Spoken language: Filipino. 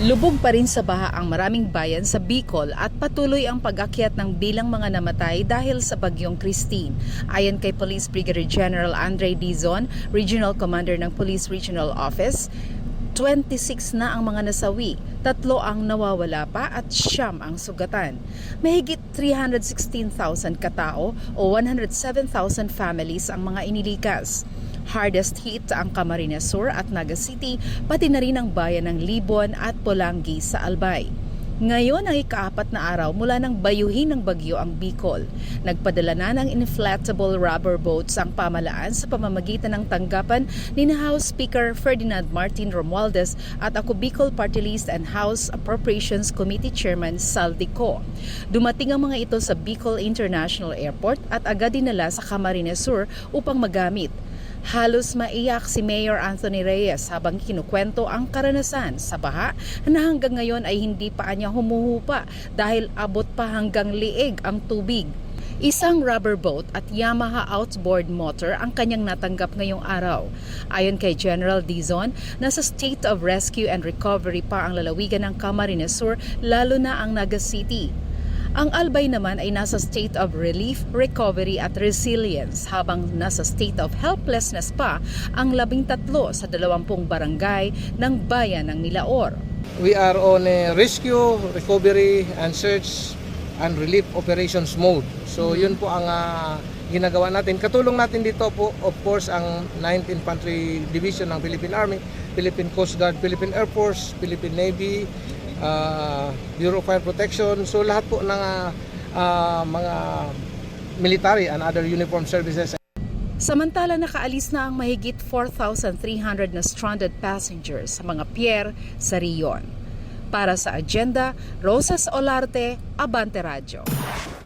Lubog pa rin sa baha ang maraming bayan sa Bicol at patuloy ang pag-akyat ng bilang mga namatay dahil sa bagyong Christine. Ayon kay Police Brigadier General Andre Dizon, Regional Commander ng Police Regional Office, 26 na ang mga nasawi, 3 ang nawawala pa at 9 ang sugatan. Mahigit 316,000 katao o 107,000 families ang mga inilikas. Hardest hit ang Camarines Sur at Naga City, pati na rin ang bayan ng Libon at Polangi sa Albay. Ngayon ang ika-4 na araw mula nang bayuhin ng bagyo ang Bicol. Nagpadala na ng inflatable rubber boats ang pamalaan sa pamamagitan ng tanggapan ni House Speaker Ferdinand Martin Romualdez at ako Bicol Party List and House Appropriations Committee Chairman Saldico. Dumating ang mga ito sa Bicol International Airport at agad dinala sa Camarines Sur upang magamit. Halos maiyak si Mayor Anthony Reyes habang kinukwento ang karanasan sa baha na hanggang ngayon ay hindi pa niya humuhupa dahil abot pa hanggang liig ang tubig. Isang rubber boat at Yamaha outboard motor ang kanyang natanggap ngayong araw. Ayon kay General Dizon, nasa state of rescue and recovery pa ang lalawigan ng Camarines Sur, lalo na ang Naga City. Ang Albay naman ay nasa state of relief, recovery at resilience habang nasa state of helplessness pa ang 13 sa 20 barangay ng bayan ng Milaor. We are on a rescue, recovery and search and relief operations mode. So yun po ang ginagawa natin. Katulong natin dito po of course ang 9th Infantry Division ng Philippine Army, Philippine Coast Guard, Philippine Air Force, Philippine Navy, Bureau of Fire Protection, so lahat po ng mga military and other uniformed services. Samantala nakaalis na ang mahigit 4,300 na stranded passengers sa mga pier sa Rion. Para sa Agenda, Rosas Olarte, Abante Radio.